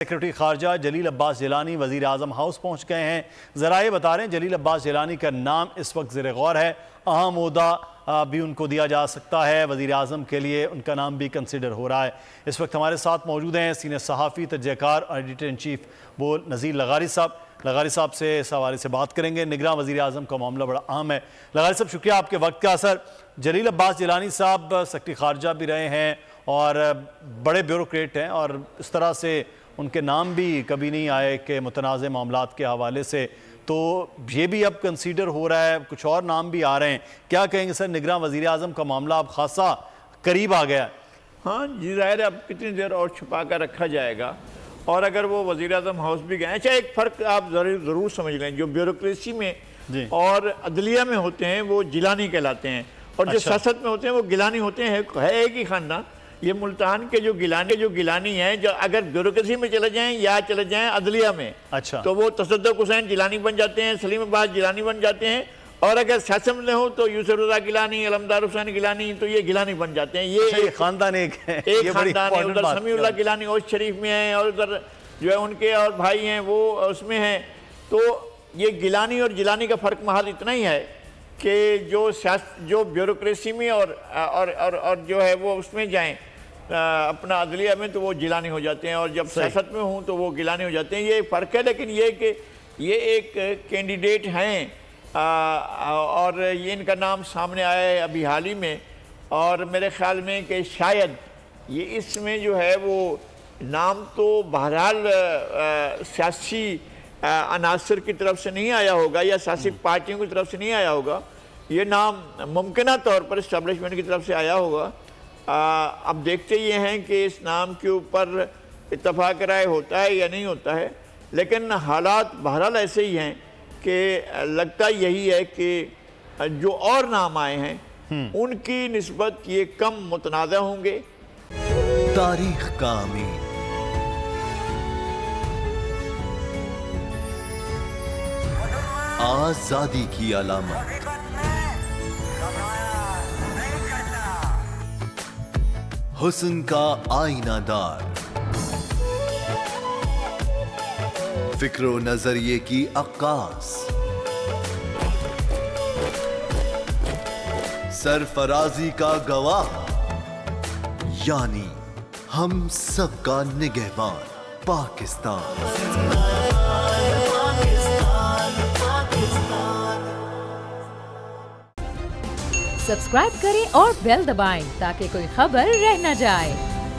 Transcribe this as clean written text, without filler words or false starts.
Secretary خارجہ جلیل عباس جیلانی وزیر اعظم house پہنچ گئے ہیں۔ ذرائع بتا رہے ہیں جلیل عباس جیلانی کا نام اس وقت زیر غور ہے، اہم عہدہ بھی ان کو دیا جا سکتا ہے، وزیر اعظم کے لیے ان کا نام بھی کنسیڈر ہو رہا ہے۔ اس وقت ہمارے ساتھ موجود ہیں سینئر صحافی، تجزیہ کار اور ایڈیٹر ان چیف وہ نذیر لغاری صاحب۔ لغاری صاحب سے اس حوالے سے بات کریں گے۔ نگراں وزیر اعظم کا معاملہ بڑا اہم ہے۔ لغاری صاحب شکریہ آپ کے وقت کا۔ اثر جلیل عباس جیلانی صاحب سیکرٹری خارجہ بھی رہے ہیں اور بڑے بیوروکریٹ ہیں، اور اس طرح سے ان کے نام بھی کبھی نہیں آئے کہ متنازع معاملات کے حوالے سے، تو یہ بھی اب کنسیڈر ہو رہا ہے، کچھ اور نام بھی آ رہے ہیں۔ کیا کہیں گے سر، نگراں وزیر اعظم کا معاملہ اب خاصا قریب آ گیا ہے؟ ہاں جی، ظاہر ہے اب کتنی دیر اور چھپا کر رکھا جائے گا، اور اگر وہ وزیر اعظم ہاؤس بھی گئے، اچھا ایک فرق آپ ضرور سمجھ لیں، جو بیوروکریسی میں اور عدلیہ میں ہوتے ہیں وہ جیلانی کہلاتے ہیں، اور جو سیاست میں ہوتے ہیں وہ گیلانی ہوتے ہیں۔ ہے ایک ہی خاندان۔ یہ ملتان کے جو گیلانی ہیں، جو اگر بیوروکریسی میں چلے جائیں یا چلے جائیں عدلیہ میں، تو وہ تصدق حسین جیلانی بن جاتے ہیں، سلیم عباس جیلانی بن جاتے ہیں، اور اگر سیاست میں ہو تو یوسف رضا گیلانی، علمدار حسین گیلانی، تو یہ گیلانی بن جاتے ہیں۔ یہ خاندان ایک خاندان ہے۔ ادھر سمیع اللہ گیلانی اوش شریف میں ہیں، اور ادھر جو ہے ان کے اور بھائی ہیں وہ اس میں ہیں۔ تو یہ گیلانی اور جیلانی کا فرق محض اتنا ہی ہے کہ جو بیوروکریسی میں اور جو ہے وہ اس میں جائیں اپنا عدلیہ میں، تو وہ جیلانی ہو جاتے ہیں، اور جب سیاست میں ہوں تو وہ گیلانی ہو جاتے ہیں۔ یہ فرق ہے، لیکن یہ کہ یہ ایک کینڈیڈیٹ ہیں، اور یہ ان کا نام سامنے آیا ہے ابھی حال ہی میں، اور میرے خیال میں کہ شاید یہ اس میں جو ہے وہ نام تو بہرحال سیاسی عناصر کی طرف سے نہیں آیا ہوگا یا سیاسی پارٹیوں کی طرف سے نہیں آیا ہوگا، یہ نام ممکنہ طور پر اسٹیبلشمنٹ کی طرف سے آیا ہوگا۔ اب دیکھتے یہ ہیں کہ اس نام کے اوپر اتفاق رائے ہوتا ہے یا نہیں ہوتا ہے، لیکن حالات بہرحال ایسے ہی ہیں کہ لگتا یہی ہے کہ جو اور نام آئے ہیں ان کی نسبت یہ کم متنازع ہوں گے۔ تاریخ کا امین، آزادی کی علامت، حسن کا آئینہ دار، فکر و نظریے کی عکاس، سرفرازی کا گواہ، یعنی ہم سب کا نگہبان پاکستان۔ سبسکرائب کریں اور بیل دبائیں تاکہ کوئی خبر رہ نہ جائے۔